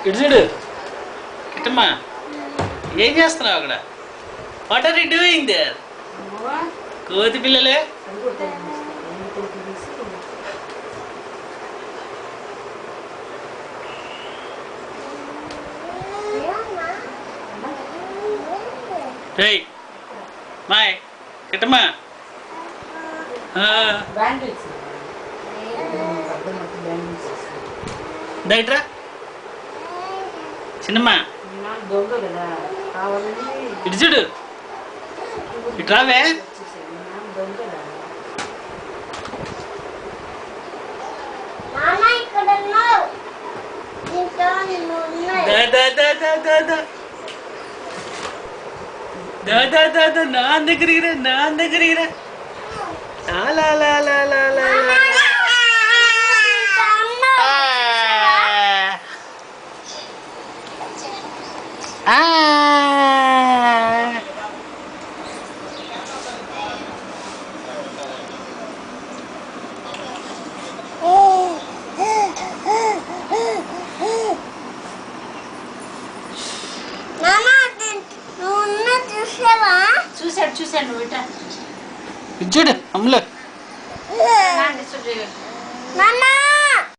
ఇటు చూడు కిట్టమ్మా, ఏం చేస్తున్నావు అక్కడ? What are you doing there? కోతి పిల్లలే. ఏయ్ మాయ్ కిట్టమ్మా, దయట్రా చిన్నమ్మా, ఇటు చూడు, ఇటు రావే. నా దగ్గరికి రా, నా దగ్గరికి రా. చూసాడు చూసాడు నువ్వు ఇట్లా చూడు అమ్ములు. నాన్న